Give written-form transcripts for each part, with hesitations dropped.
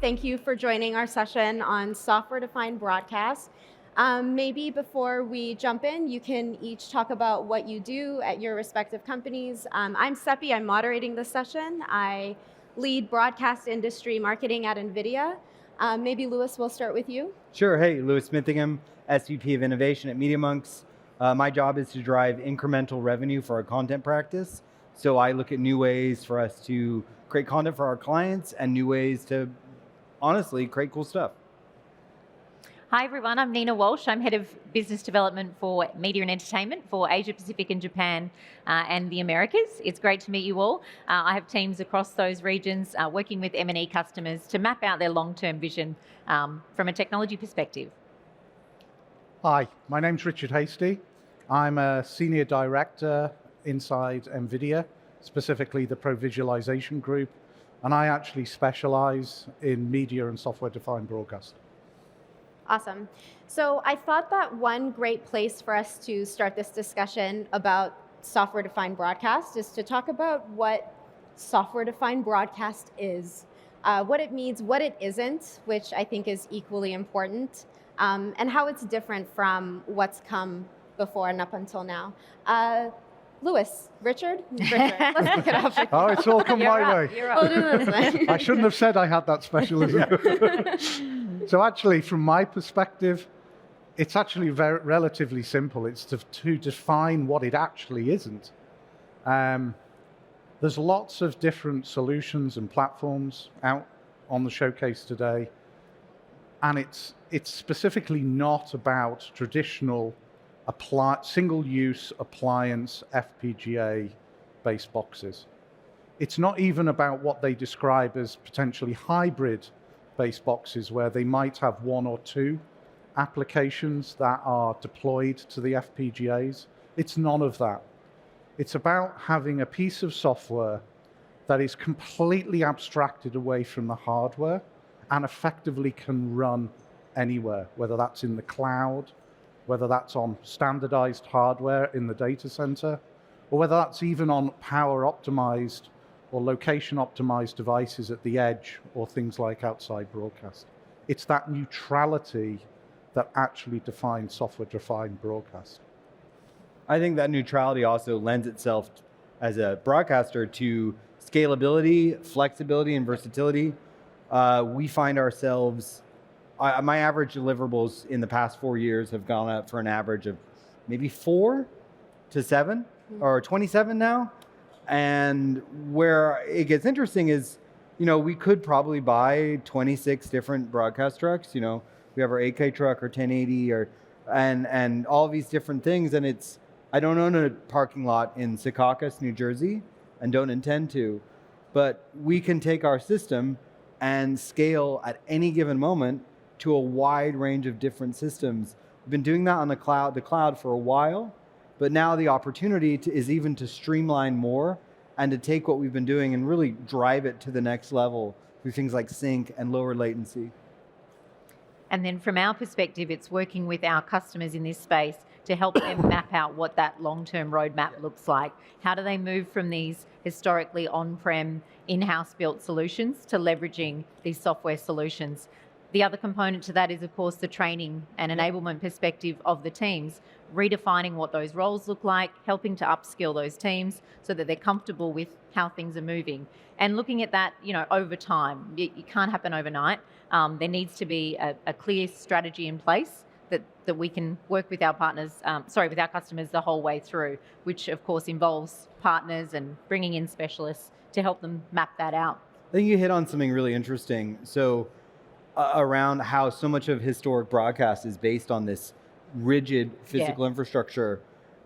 Thank you for joining our session on software-defined broadcast. Maybe before we jump in, you can each talk about what you do at your respective companies. I'm Seppi, I'm moderating this session. I lead broadcast industry marketing at NVIDIA. Maybe Lewis, we'll start with you. Sure, hey, Lewis Smithingham, SVP of Innovation at Media.Monks. My job is to drive incremental revenue for our content practice. So I look at new ways for us to create content for our clients and new ways to, honestly, create cool stuff. Hi everyone, I'm Nina Walsh. I'm Head of Business Development for Media and Entertainment for Asia Pacific and Japan and the Americas. It's great to meet you all. I have teams across those regions working with M&E customers to map out their long-term vision from a technology perspective. Hi, my name's Richard Hasty. I'm a Senior Director inside NVIDIA, specifically the Pro Visualization Group, and I actually specialize in media and software-defined broadcast. Awesome. So I thought that one great place for us to start this discussion about software-defined broadcast is to talk about what software-defined broadcast is, what it means, what it isn't, which I think is equally important, and how it's different from what's come before and up until now. Lewis, Richard, let's pick it up. Oh, it's all come my way. You're up. We'll do this thing. I shouldn't have said I had that specialism. So actually, from my perspective, it's actually relatively simple. It's to define what it actually isn't. There's lots of different solutions and platforms out on the showcase today, and it's specifically not about traditional single-use appliance FPGA-based boxes. It's not even about what they describe as potentially hybrid-based boxes where they might have one or two applications that are deployed to the FPGAs. It's none of that. It's about having a piece of software that is completely abstracted away from the hardware and effectively can run anywhere, whether that's in the cloud, whether that's on standardized hardware in the data center, or whether that's even on power-optimized or location-optimized devices at the edge or things like outside broadcast. It's that neutrality that actually defines software-defined broadcast. I think that neutrality also lends itself as a broadcaster to scalability, flexibility, and versatility. We find ourselves, my average deliverables in the past 4 years have gone up for an average of maybe 4 to 7 or 27 now. And where it gets interesting is, we could probably buy 26 different broadcast trucks. We have our 8K truck or 1080 and all these different things. And I don't own a parking lot in Secaucus, New Jersey, and don't intend to, but we can take our system and scale at any given moment to a wide range of different systems. We've been doing that on the cloud for a while, but now the opportunity is even to streamline more and to take what we've been doing and really drive it to the next level through things like sync and lower latency. And then from our perspective, it's working with our customers in this space to help them map out what that long-term roadmap looks like. How do they move from these historically on-prem, in-house built solutions to leveraging these software solutions? The other component to that is, of course, the training and enablement perspective of the teams, redefining what those roles look like, helping to upskill those teams so that they're comfortable with how things are moving. And looking at that, over time. It can't happen overnight. There needs to be a clear strategy in place that we can work with our with our customers the whole way through, which of course involves partners and bringing in specialists to help them map that out. I think you hit on something really interesting. So around how so much of historic broadcast is based on this rigid physical infrastructure.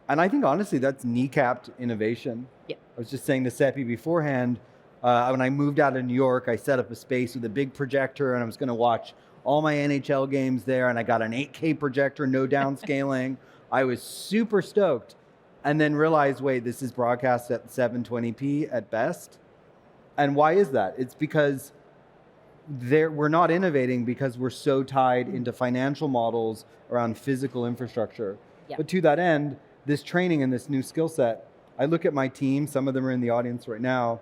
And I think honestly, that's kneecapped innovation. Yep. I was just saying to Seppi beforehand, when I moved out of New York, I set up a space with a big projector and I was gonna watch all my NHL games there, and I got an 8K projector, no downscaling. I was super stoked, and then realized, wait, this is broadcast at 720p at best. And why is that? It's because we're not innovating because we're so tied into financial models around physical infrastructure. Yep. But to that end, this training and this new skill set, I look at my team, some of them are in the audience right now,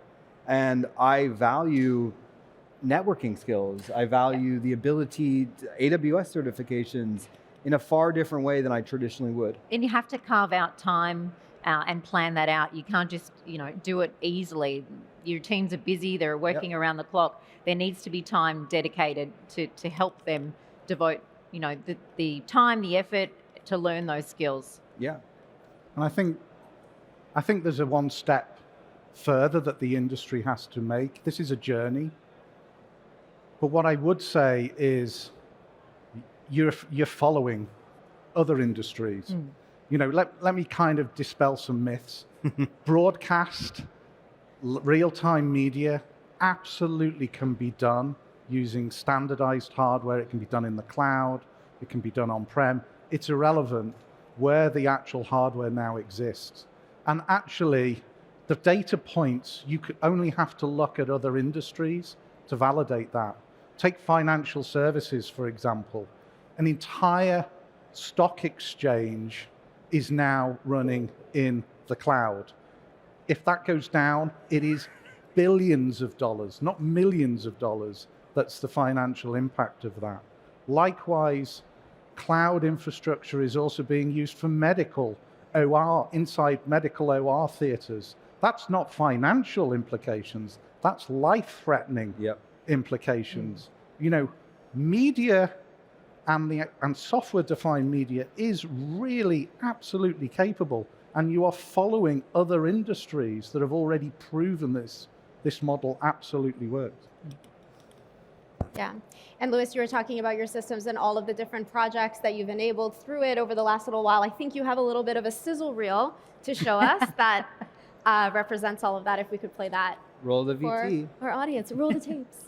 and I value networking skills. I value the ability to AWS certifications in a far different way than I traditionally would. And you have to carve out time and plan that out. You can't just, do it easily. Your teams are busy, they're working around the clock. There needs to be time dedicated to help them devote, the time, the effort to learn those skills. Yeah. And I think there's a one step further that the industry has to make. This is a journey. But what I would say is you're following other industries. Let me kind of dispel some myths. Broadcast, real-time media absolutely can be done using standardized hardware. It can be done in the cloud. It can be done on-prem. It's irrelevant where the actual hardware now exists. And actually, the data points, you could only have to look at other industries to validate that. Take financial services, for example. An entire stock exchange is now running in the cloud. If that goes down, it is billions of dollars, not millions of dollars. That's the financial impact of that. Likewise, cloud infrastructure is also being used for medical OR, inside medical OR theaters. That's not financial implications, that's life-threatening implications. Media and software-defined media is really absolutely capable, and you are following other industries that have already proven this model absolutely works. Yeah. And Louis, you were talking about your systems and all of the different projects that you've enabled through it over the last little while. I think you have a little bit of a sizzle reel to show us that represents all of that. If we could play that. Roll the VT. For our audience. Roll the tapes.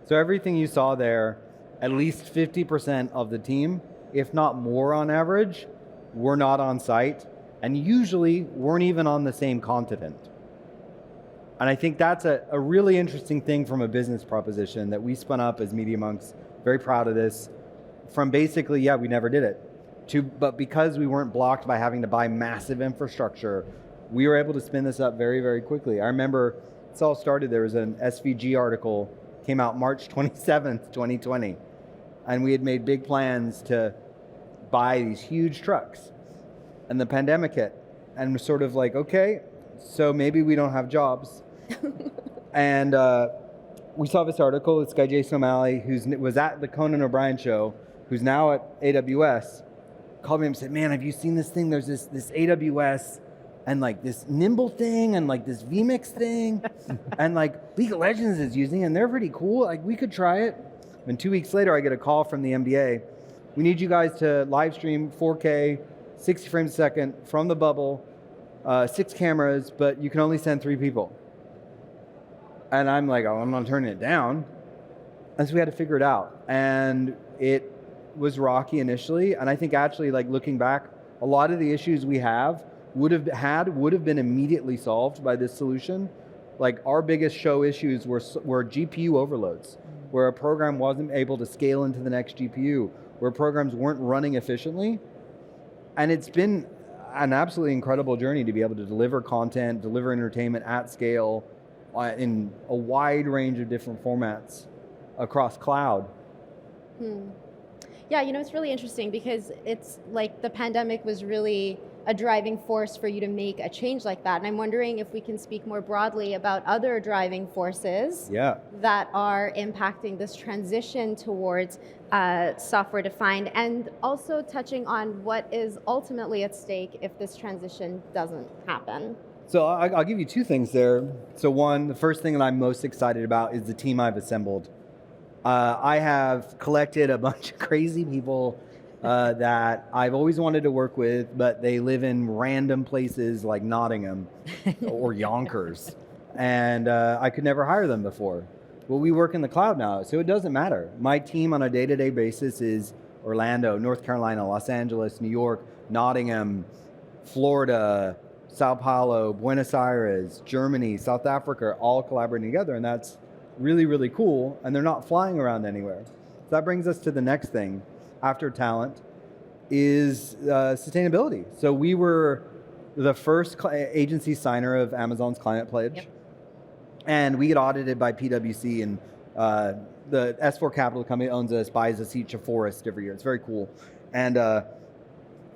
So everything you saw there, at least 50% of the team, if not more on average, were not on site, and usually weren't even on the same continent. And I think that's a really interesting thing from a business proposition that we spun up as Media.Monks. Very proud of this. From basically, we never did it, but because we weren't blocked by having to buy massive infrastructure, we were able to spin this up very, very quickly. I remember this all started, there was an SVG article, came out March 27th, 2020. And we had made big plans to buy these huge trucks. And the pandemic hit. And we're sort of like, okay, so maybe we don't have jobs. And we saw this article, this guy Jason O'Malley, who was at the Conan O'Brien show, who's now at AWS, called me and said, man, have you seen this thing? There's this AWS and like this Nimble thing and like this vMix thing and like League of Legends is using it, and they're pretty cool. Like we could try it. And 2 weeks later, I get a call from the NBA. We need you guys to live stream 4K, 60 frames a second from the bubble, 6 cameras, but you can only send 3 people. And I'm like, oh, I'm not turning it down. And so we had to figure it out. And it was rocky initially. And I think actually, like looking back, a lot of the issues we have would have been immediately solved by this solution. Like our biggest show issues were GPU overloads, where a program wasn't able to scale into the next GPU, where programs weren't running efficiently. And it's been an absolutely incredible journey to be able to deliver content, deliver entertainment at scale in a wide range of different formats across cloud. Yeah, it's really interesting because it's like the pandemic was really a driving force for you to make a change like that. And I'm wondering if we can speak more broadly about other driving forces that are impacting this transition towards software-defined, and also touching on what is ultimately at stake if this transition doesn't happen. So I'll give you 2 things there. So one, the first thing that I'm most excited about is the team I've assembled. I have collected a bunch of crazy people that I've always wanted to work with, but they live in random places like Nottingham or Yonkers, and I could never hire them before. Well, we work in the cloud now, so it doesn't matter. My team on a day-to-day basis is Orlando, North Carolina, Los Angeles, New York, Nottingham, Florida, Sao Paulo, Buenos Aires, Germany, South Africa, all collaborating together, and that's really, really cool, and they're not flying around anywhere. So that brings us to the next thing after talent is sustainability. So we were the first agency signer of Amazon's climate pledge. Yep. And we get audited by PwC, and the S4 Capital company owns us, buys us each a forest every year. It's very cool. And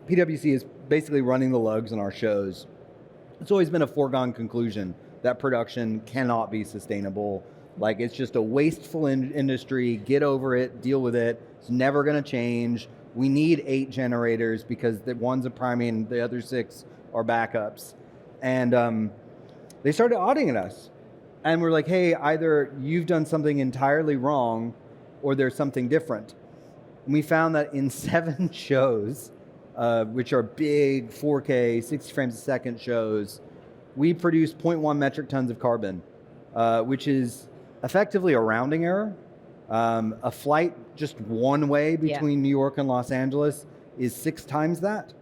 PwC is basically running the lugs on our shows. It's always been a foregone conclusion that production cannot be sustainable. Like, it's just a wasteful industry. Get over it, deal with it. It's never gonna change. We need 8 generators because the one's a primary and the other 6 are backups. And they started auditing us. And we're like, hey, either you've done something entirely wrong or there's something different. And we found that in 7 shows, which are big 4K, 60 frames a second shows, we produce 0.1 metric tons of carbon, which is effectively a rounding error. A flight just one way between New York and Los Angeles is 6 times that.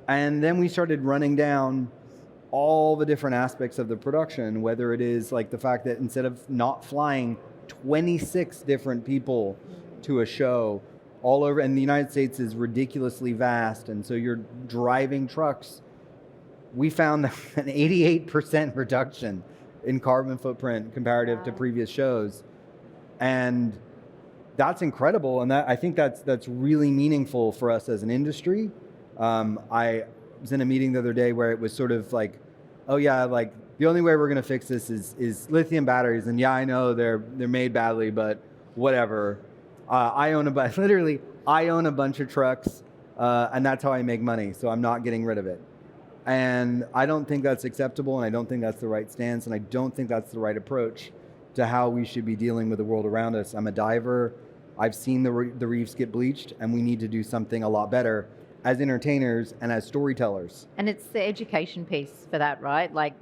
And then we started running down all the different aspects of the production, whether it is like the fact that instead of not flying 26 different people to a show all over, and the United States is ridiculously vast, and so you're driving trucks, we found an 88% reduction in carbon footprint comparative to previous shows. And that's incredible, and I think that's really meaningful for us as an industry. I was in a meeting the other day where it was sort of like, oh yeah, like the only way we're gonna fix this is lithium batteries, and yeah, I know they're made badly, but whatever. I own a bunch of trucks, and that's how I make money, so I'm not getting rid of it. And I don't think that's acceptable, and I don't think that's the right stance, and I don't think that's the right approach to how we should be dealing with the world around us. I'm a diver. I've seen the reefs get bleached, and we need to do something a lot better as entertainers and as storytellers. And it's the education piece for that, right? Like,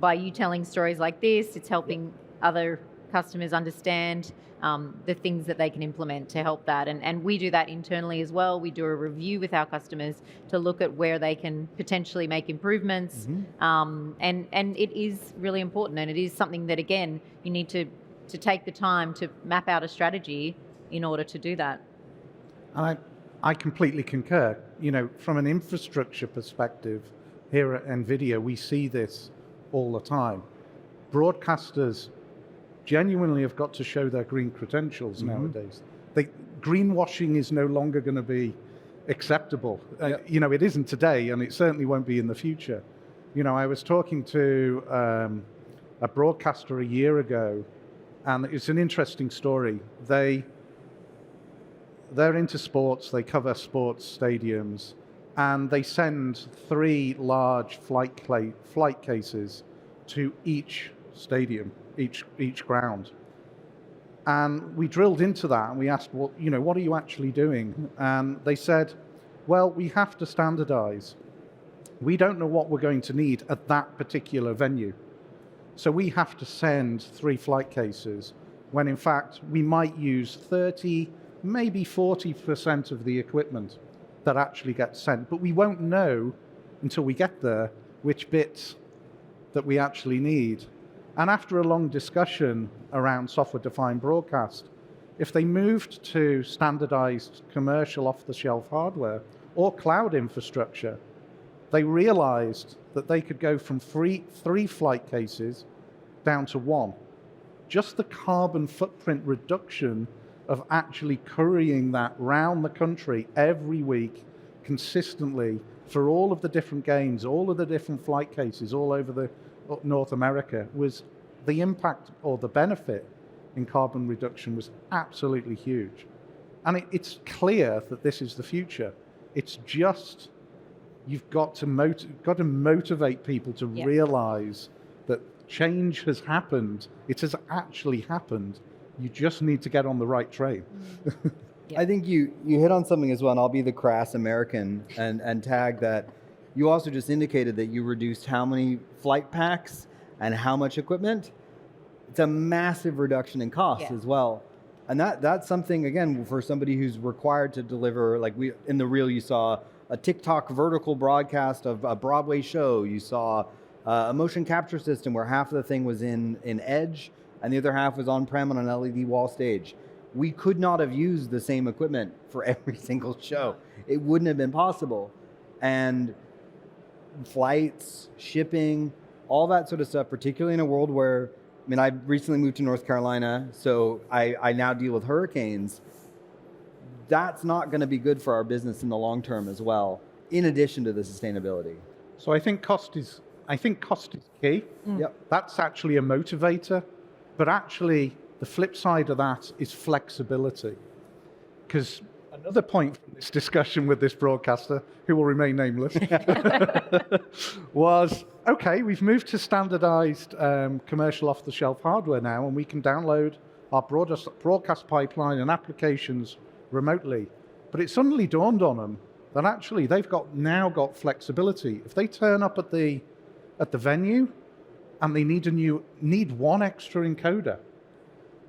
by you telling stories like this, it's helping other customers understand the things that they can implement to help that. And we do that internally as well. We do a review with our customers to look at where they can potentially make improvements. And it is really important. And it is something that, again, you need to take the time to map out a strategy in order to do that. I completely concur. You know, from an infrastructure perspective, here at NVIDIA, we see this all the time. Broadcasters genuinely have got to show their green credentials nowadays. Greenwashing is no longer going to be acceptable. You know, it isn't today, and it certainly won't be in the future. You know, I was talking to a broadcaster a year ago, and it's an interesting story. They're into sports, they cover sports stadiums, and they send 3 large flight cases to each stadium, each ground. And we drilled into that, and we asked, well, you know, what are you actually doing? And they said, well, we have to standardize. We don't know what we're going to need at that particular venue. So we have to send 3 flight cases, when in fact we might use 30, maybe 40% of the equipment that actually gets sent, but we won't know until we get there which bits that we actually need. And after a long discussion around software-defined broadcast, if they moved to standardized commercial off-the-shelf hardware or cloud infrastructure, they realized that they could go from 3 flight cases down to 1. Just the carbon footprint reduction of actually couriering that round the country every week consistently for all of the different games, all of the different flight cases all over North America, was the impact or the benefit in carbon reduction was absolutely huge. And it's clear that this is the future. It's just, you've got to motivate people to realize that change has happened. It has actually happened. You just need to get on the right train. I think you hit on something as well, and I'll be the crass American and tag that you also just indicated that you reduced how many flight packs and how much equipment. it's a massive reduction in costs Yeah. as well. And that's something, again, for somebody who's required to deliver, like in the reel you saw a TikTok vertical broadcast of a Broadway show. You saw a motion capture system where half of the thing was in Edge and the other half was on-prem on an LED wall stage. We could not have used the same equipment for every single show. It wouldn't have been possible. And flights, shipping, all that sort of stuff, particularly in a world where, I mean, I recently moved to North Carolina, so I now deal with hurricanes. That's not going to be good for our business in the long term as well, in addition to the sustainability. So I think cost is key. Yep. That's actually a motivator, but actually the flip side of that is flexibility. Because another point from this discussion with this broadcaster, who will remain nameless, was, okay, we've moved to standardized commercial off-the-shelf hardware now, and we can download our broadcast pipeline and applications remotely. But it suddenly dawned on them that actually they've now got flexibility. If they turn up at the venue and they need one extra encoder,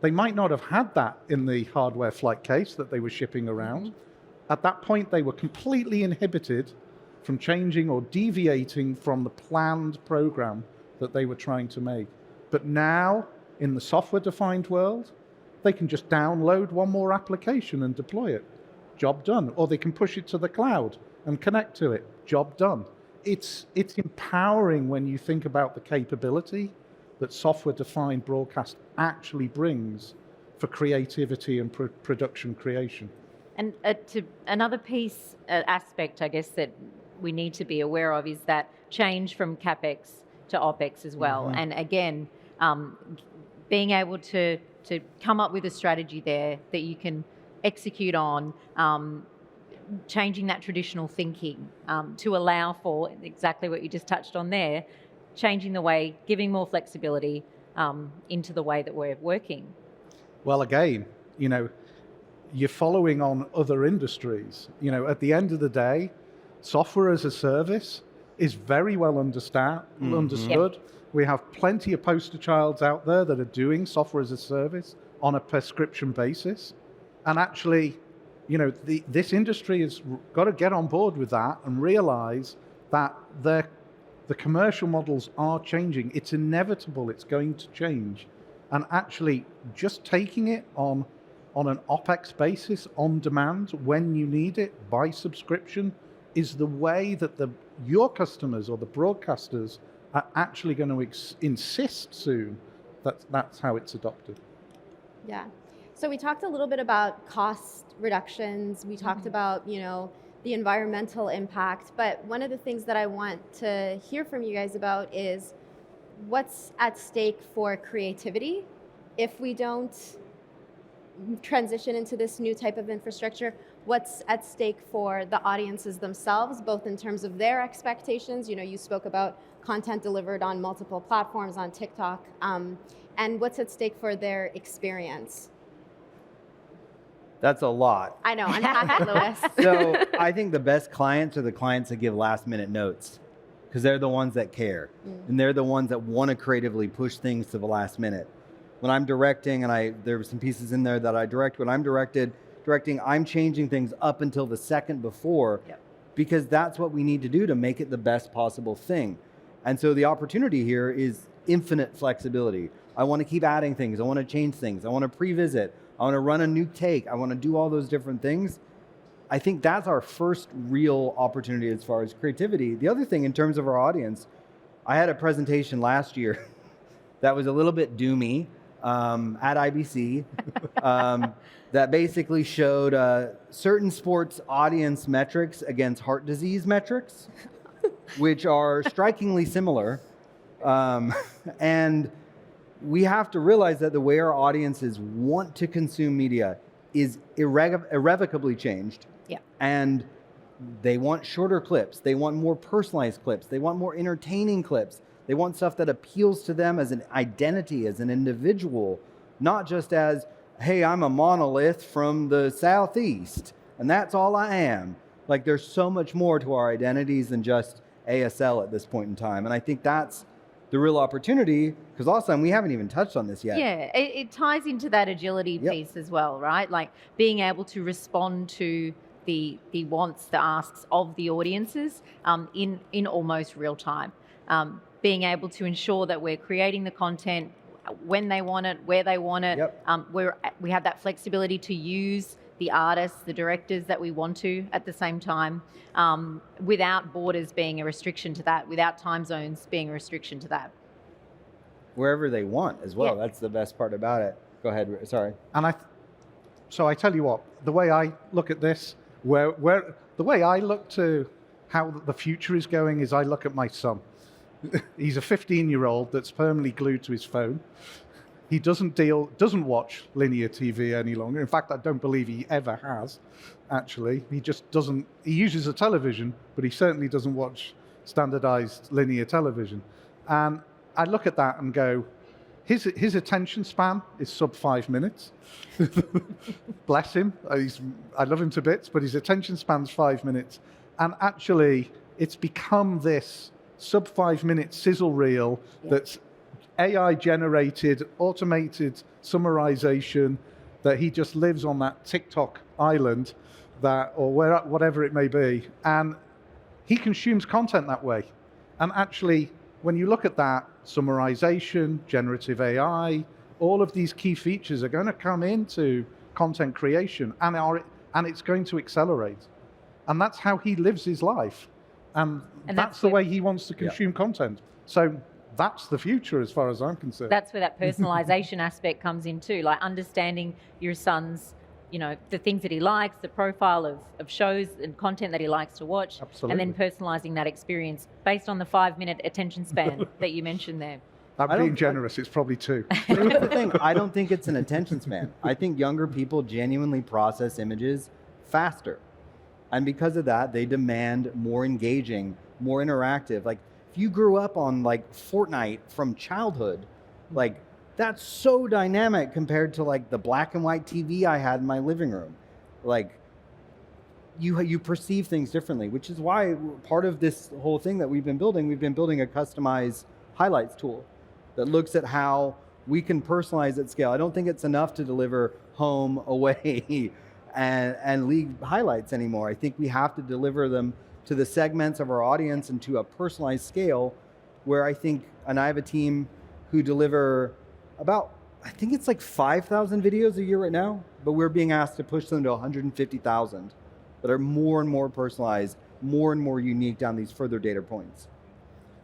they might not have had that in the hardware flight case that they were shipping around. At that point, they were completely inhibited from changing or deviating from the planned program that they were trying to make. But now, in the software-defined world, they can just download one more application and deploy it. Job done. Or they can push it to the cloud and connect to it. Job done. It's empowering when you think about the capability that software-defined broadcast actually brings for creativity and production creation. And to another piece, aspect, I guess, that we need to be aware of is that change from CapEx to OpEx as well. Mm-hmm. And again, being able to come up with a strategy there that you can execute on, changing that traditional thinking to allow for exactly what you just touched on there, changing the way, giving more flexibility into the way that we're working. Well, again, you're following on other industries. At the end of the day, software as a service is very well understood. Yep. We have plenty of poster childs out there that are doing software as a service on a prescription basis. And actually, this industry has got to get on board with that and realize that the commercial models are changing. It's inevitable. It's going to change. And actually, just taking it on an OpEx basis, on demand, when you need it, by subscription, is the way that your customers or the broadcasters are actually going to insist soon that that's how it's adopted. Yeah. So we talked a little bit about cost reductions. We talked about, the environmental impact. But one of the things that I want to hear from you guys about is what's at stake for creativity if we don't transition into this new type of infrastructure. What's at stake for the audiences themselves, both in terms of their expectations. You spoke about content delivered on multiple platforms, on TikTok, and what's at stake for their experience. That's a lot. I know, unpack it, Lewis. So I think the best clients are the clients that give last minute notes, because they're the ones that care. And they're the ones that want to creatively push things to the last minute. When I'm directing, and there were some pieces in there that I direct, when I'm directing, I'm changing things up until the second before, because that's what we need to do to make it the best possible thing. And so the opportunity here is infinite flexibility. I want to keep adding things. I want to change things. I want to pre-visit. I want to run a new take. I want to do all those different things. I think that's our first real opportunity as far as creativity. The other thing in terms of our audience, I had a presentation last year that was a little bit doomy at IBC that basically showed certain sports audience metrics against heart disease metrics, which are strikingly similar. And we have to realize that the way our audiences want to consume media is irrevocably changed. Yeah. And they want shorter clips. They want more personalized clips. They want more entertaining clips. They want stuff that appeals to them as an identity, as an individual, not just as, hey, I'm a monolith from the Southeast, and that's all I am. Like, there's so much more to our identities than just ASL at this point in time. And I think that's the real opportunity, because last time we haven't even touched on this yet. Yeah, it ties into that agility Yep. piece as well, right? Like being able to respond to the wants, the asks of the audiences in almost real time. Being able to ensure that we're creating the content when they want it, where they want it. Yep. We have that flexibility to use the artists, the directors that we want to at the same time, without borders being a restriction to that, without time zones being a restriction to that. Wherever they want as well. Yeah. That's the best part about it. Go ahead. Sorry. And so I tell you what, the way I look at this, the way I look to how the future is going is I look at my son. He's a 15-year-old that's permanently glued to his phone. He doesn't watch linear TV any longer. In fact, I don't believe he ever has, actually. He just doesn't, he uses a television, but he certainly doesn't watch standardized linear television. And I look at that and go, his attention span is sub 5 minutes. Bless him. I love him to bits, but his attention span's 5 minutes. And actually, it's become this sub 5 minute sizzle reel that's AI generated, automated summarization, that he just lives on that TikTok island whatever it may be. And he consumes content that way. And actually, when you look at that, summarization, generative AI, all of these key features are going to come into content creation and it's going to accelerate. And that's how he lives his life. And that's the way he wants to consume content. So that's the future as far as I'm concerned. That's where that personalization aspect comes in too, like understanding your son's, the things that he likes, the profile of shows and content that he likes to watch. Absolutely. And then personalizing that experience based on the 5-minute attention span that you mentioned there. I'm being generous, it's probably 2. But here's the thing, I don't think it's an attention span. I think younger people genuinely process images faster. And because of that, they demand more engaging, more interactive. Like, if you grew up on like Fortnite from childhood, like that's so dynamic compared to like the black and white TV I had in my living room. Like, you perceive things differently, which is why part of this whole thing that we've been building a customized highlights tool that looks at how we can personalize at scale. I don't think it's enough to deliver home, away, and league highlights anymore. I think we have to deliver them to the segments of our audience and to a personalized scale where I have a team who deliver about, I think it's like 5,000 videos a year right now, but we're being asked to push them to 150,000 that are more and more personalized, more and more unique down these further data points.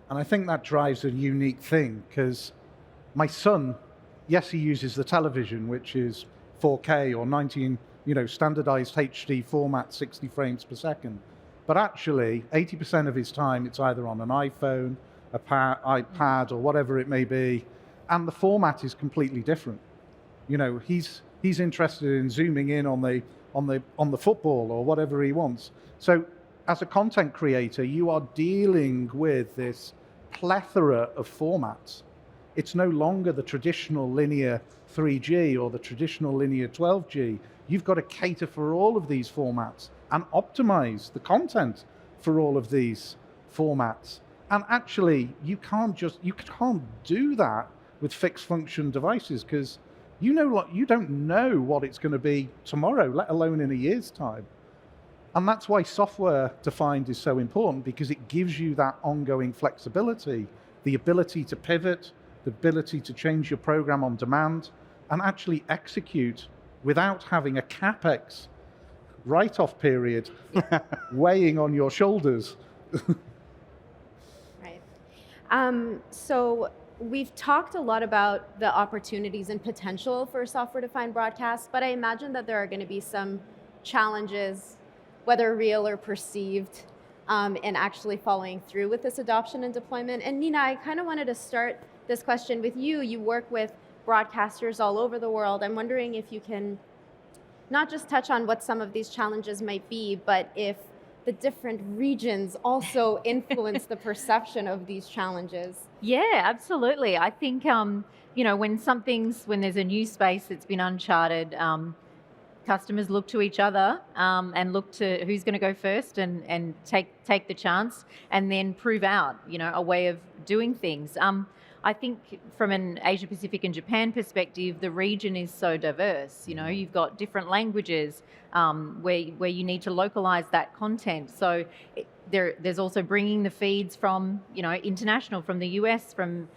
And I think that drives a unique thing because my son, yes, he uses the television, which is 4K or 19, standardized HD format, 60 frames per second. But actually, 80% of his time, it's either on an iPhone, iPad, or whatever it may be, and the format is completely different. He's interested in zooming in on the football or whatever he wants. So, as a content creator, you are dealing with this plethora of formats. It's no longer the traditional linear 3G or the traditional linear 12G. You've got to cater for all of these formats and optimize the content for all of these formats. And actually, you can't do that with fixed function devices because you don't know what it's going to be tomorrow, let alone in a year's time. And that's why software defined is so important, because it gives you that ongoing flexibility, the ability to pivot, the ability to change your program on demand, and actually execute without having a CapEx write-off period weighing on your shoulders. Right. So we've talked a lot about the opportunities and potential for software-defined broadcast, but I imagine that there are going to be some challenges, whether real or perceived, in actually following through with this adoption and deployment. And Nina, I kind of wanted to start this question with you. You work with broadcasters all over the world. I'm wondering if you can not just touch on what some of these challenges might be, but if the different regions also influence the perception of these challenges. Yeah, absolutely. I think, when there's a new space that's been uncharted, customers look to each other and look to who's going to go first and take the chance and then prove out, a way of doing things. I think from an Asia Pacific and Japan perspective, the region is so diverse. You've got different languages where you need to localize that content. So there's also bringing the feeds from, international, from the US, from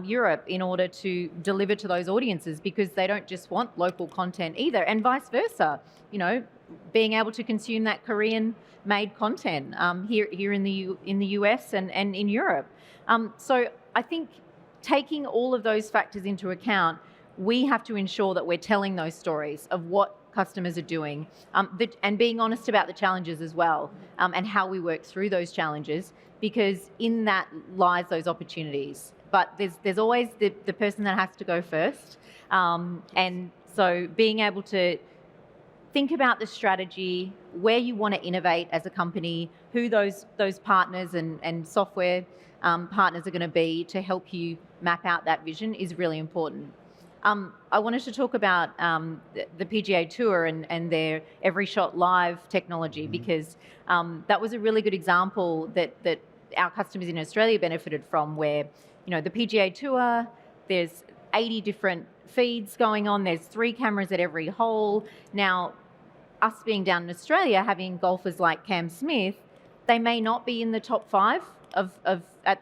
Europe, in order to deliver to those audiences, because they don't just want local content either, and vice versa. Being able to consume that Korean-made content here in the US and in Europe. So I think taking all of those factors into account, we have to ensure that we're telling those stories of what customers are doing, and being honest about the challenges as well, and how we work through those challenges, because in that lies those opportunities. But there's always the person that has to go first, and so being able to think about the strategy, where you want to innovate as a company, who those partners and software partners are going to be to help you map out that vision is really important. I wanted to talk about the PGA Tour and their Every Shot Live technology, because that was a really good example that our customers in Australia benefited from, where, the PGA Tour, there's 80 different feeds going on, there's 3 cameras at every hole. Now, us being down in Australia, having golfers like Cam Smith, they may not be in the top 5 at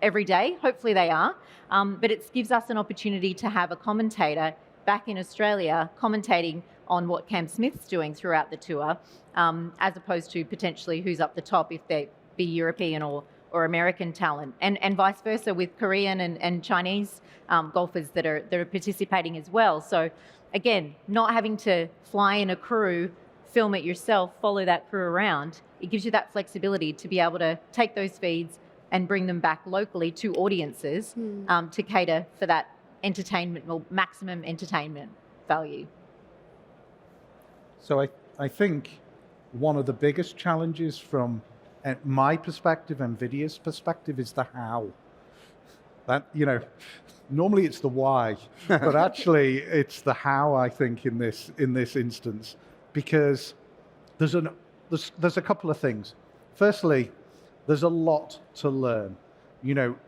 every day. Hopefully they are. But it gives us an opportunity to have a commentator back in Australia commentating on what Cam Smith's doing throughout the tour, as opposed to potentially who's up the top, if they be European or American talent, and vice versa with Korean and Chinese golfers that are participating as well. So again, not having to fly in a crew, film it yourself, follow that crew around, it gives you that flexibility to be able to take those feeds and bring them back locally to audiences, to cater for that entertainment, or maximum entertainment value. So I think one of the biggest challenges from my perspective, NVIDIA's perspective, is the how. That, normally it's the why, but actually it's the how, I think, in this instance, because there's a couple of things. Firstly, there's a lot to learn.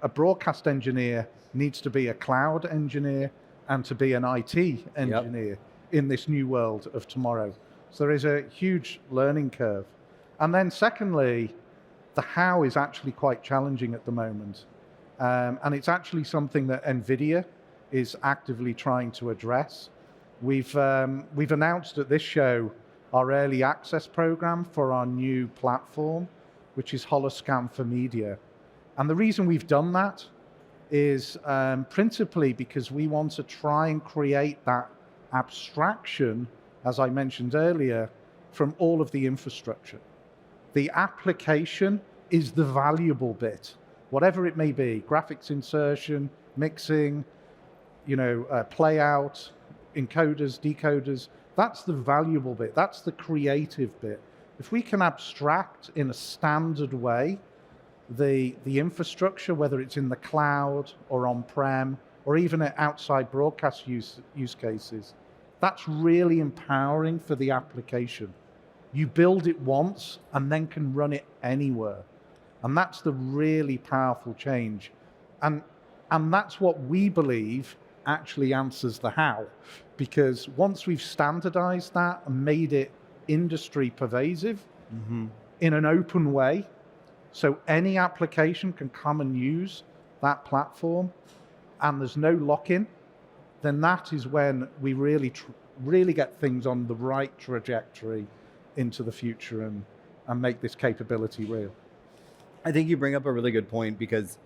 A broadcast engineer needs to be a cloud engineer and to be an IT engineer in this new world of tomorrow. So there is a huge learning curve. And then secondly, the how is actually quite challenging at the moment. And it's actually something that NVIDIA is actively trying to address. We've announced at this show our early access program for our new platform, which is Holoscan for Media. And the reason we've done that is principally because we want to try and create that abstraction, as I mentioned earlier, from all of the infrastructure. The application is the valuable bit, whatever it may be: graphics insertion, mixing, play out, encoders, decoders. That's the valuable bit. That's the creative bit. If we can abstract in a standard way the infrastructure, whether it's in the cloud or on-prem or even at outside broadcast use cases, that's really empowering for the application. You build it once and then can run it anywhere. And that's the really powerful change. And that's what we believe actually answers the how. Because once we've standardized that and made it industry pervasive in an open way, so any application can come and use that platform and there's no lock-in, then that is when we really get things on the right trajectory into the future and make this capability real. I think you bring up a really good point, because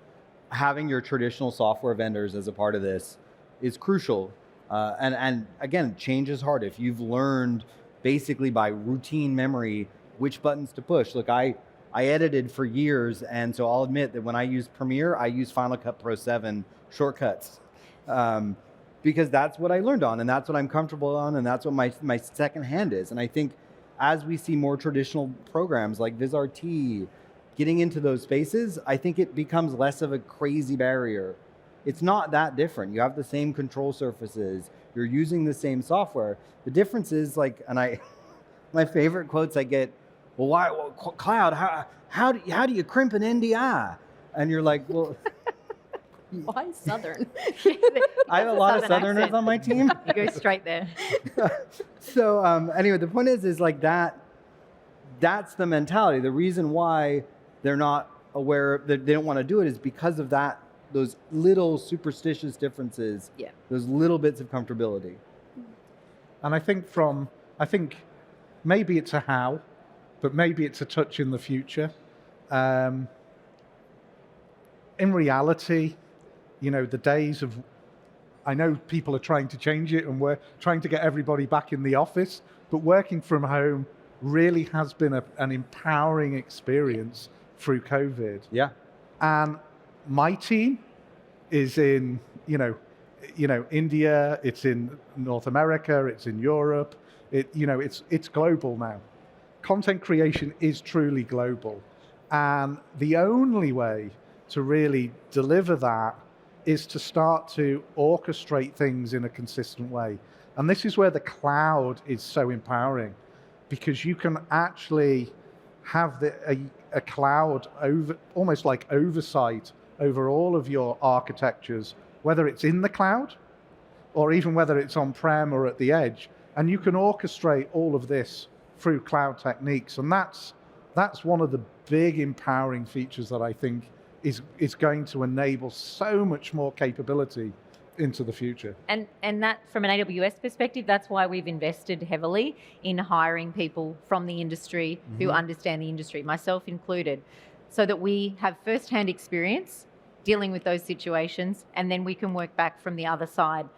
having your traditional software vendors as a part of this is crucial. And again, change is hard. If you've learned basically by routine memory which buttons to push. Look, I edited for years, and so I'll admit that when I use Premiere, I use Final Cut Pro 7 shortcuts. Because that's what I learned on, and that's what I'm comfortable on, and that's what my second hand is. And I think as we see more traditional programs like VizRT getting into those spaces, I think it becomes less of a crazy barrier It's not that different. You have the same control surfaces. You're using the same software. The difference is like, my favorite quotes I get, well, why, cloud, how do you crimp an NDI? And you're like, well, Why Southern? I have a lot of Southern Southerners accent. on my team. You go straight there. So anyway, the point is like that's the mentality. The reason why they're not aware, that they don't want to do it, is because of that, those little superstitious differences, Yeah. those little bits of comfortability. And I think maybe it's a how, but maybe it's a touch in the future. In reality, the days of, I know people are trying to change it and we're trying to get everybody back in the office, but working from home really has been an empowering experience through COVID. Yeah. And my team is in, India, it's in North America, it's in Europe, it's global now. Content creation is truly global. And the only way to really deliver that is to start to orchestrate things in a consistent way. And this is where the cloud is so empowering, because you can actually have a cloud almost like oversight over all of your architectures, whether it's in the cloud or even whether it's on-prem or at the edge. And you can orchestrate all of this through cloud techniques. And that's one of the big empowering features that I think is going to enable so much more capability into the future. And that, from an AWS perspective, that's why we've invested heavily in hiring people from the industry who understand the industry, myself included, so that we have first-hand experience dealing with those situations, and then we can work back from the other side.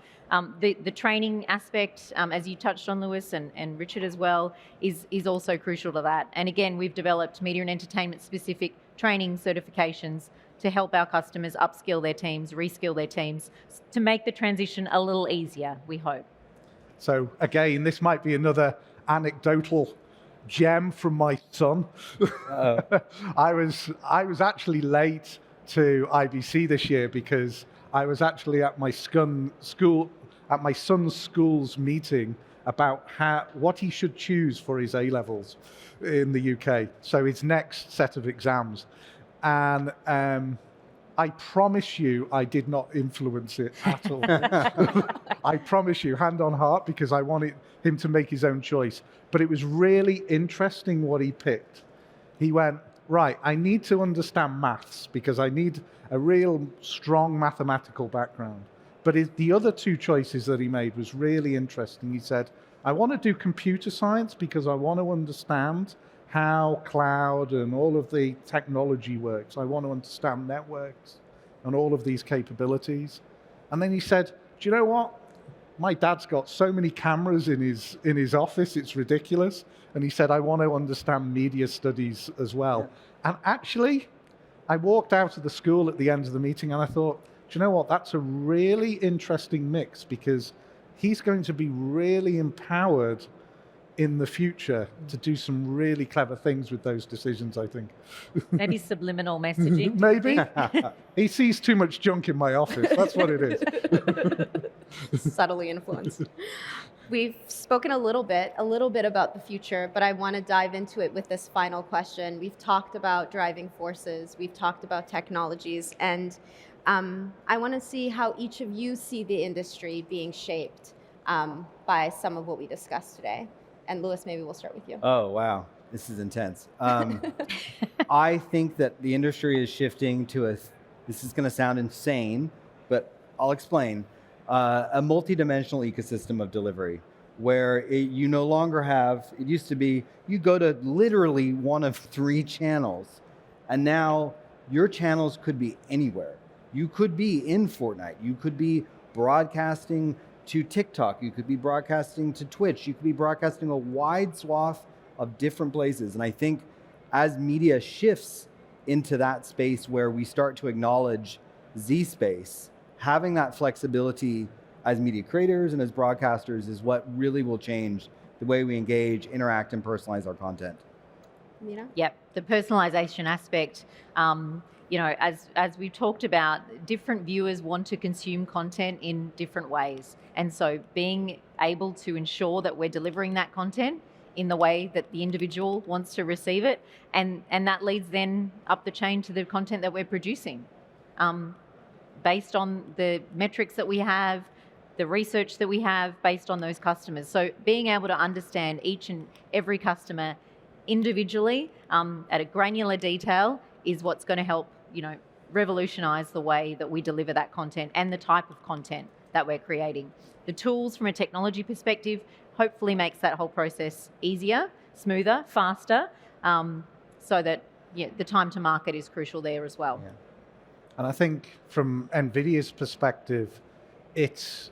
The training aspect, as you touched on, Lewis, and Richard as well, is also crucial to that. And again, we've developed media and entertainment specific training certifications to help our customers upskill their teams, reskill their teams, to make the transition a little easier, we hope. So again, this might be another anecdotal gem from my son. I was actually late to IBC this year because I was actually at my son's school's meeting about what he should choose for his A-levels in the UK. So his next set of exams. And I promise you, I did not influence it at all. I promise you, hand on heart, because I wanted him to make his own choice. But it was really interesting what he picked. He went, right, I need to understand maths because I need a real strong mathematical background. But the other two choices that he made was really interesting. He said, I want to do computer science because I want to understand how cloud and all of the technology works. I want to understand networks and all of these capabilities. And then he said, do you know what? My dad's got so many cameras in his office, it's ridiculous. And he said, I want to understand media studies as well. Yeah. And actually, I walked out of the school at the end of the meeting and I thought, do you know what? That's a really interesting mix, because he's going to be really empowered in the future to do some really clever things with those decisions, I think. Maybe subliminal messaging. Maybe. He sees too much junk in my office. That's what it is. Subtly influenced. We've spoken a little bit about the future, but I want to dive into it with this final question. We've talked about driving forces, we've talked about technologies, and I want to see how each of you see the industry being shaped by some of what we discussed today. And Lewis, maybe we'll start with you. Oh, wow. This is intense. I think that the industry is shifting to this is going to sound insane, but I'll explain, a multi-dimensional ecosystem of delivery where you no longer have, it used to be, you go to literally one of 3 channels, and now your channels could be anywhere. You could be in Fortnite. You could be broadcasting to TikTok, you could be broadcasting to Twitch, you could be broadcasting a wide swath of different places. And I think as media shifts into that space where we start to acknowledge Z-space, having that flexibility as media creators and as broadcasters is what really will change the way we engage, interact, and personalize our content. Mina? Yep, the personalization aspect you know, as we've talked about, different viewers want to consume content in different ways. And so being able to ensure that we're delivering that content in the way that the individual wants to receive it, and that leads then up the chain to the content that we're producing. Based on the metrics that we have, the research that we have based on those customers. So being able to understand each and every customer individually at a granular detail is what's going to help, you know, revolutionize the way that we deliver that content and the type of content that we're creating. The tools from a technology perspective hopefully makes that whole process easier, smoother, faster, so that the time to market is crucial there as well. Yeah. And I think from NVIDIA's perspective, it's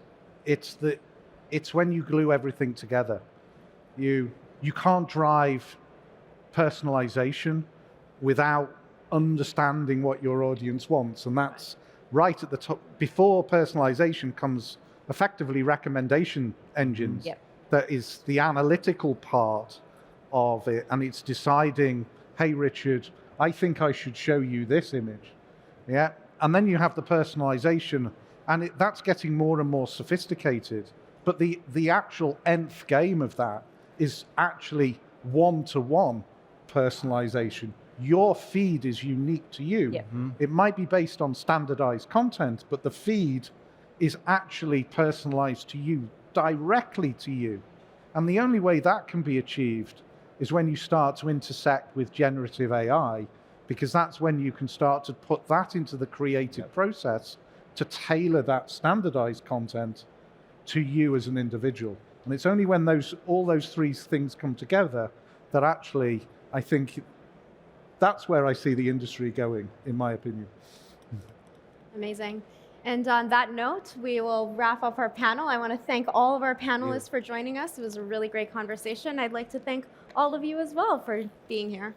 when you glue everything together. You can't drive personalization without understanding what your audience wants, and that's right at the top. Before personalization comes effectively recommendation engines. Yep. That is the analytical part of it, and it's deciding, hey Richard, I think I should show you this image. Yeah, and then you have the personalization, and that's getting more and more sophisticated. But the actual nth game of that is actually one-to-one personalization. Your feed is unique to you. Yep. It might be based on standardized content, but the feed is actually personalized to you, directly to you. And the only way that can be achieved is when you start to intersect with generative AI, because that's when you can start to put that into the creative process to tailor that standardized content to you as an individual. And it's only when all those three things come together that actually, I think, that's where I see the industry going, in my opinion. Amazing. And on that note, we will wrap up our panel. I want to thank all of our panelists for joining us. It was a really great conversation. I'd like to thank all of you as well for being here.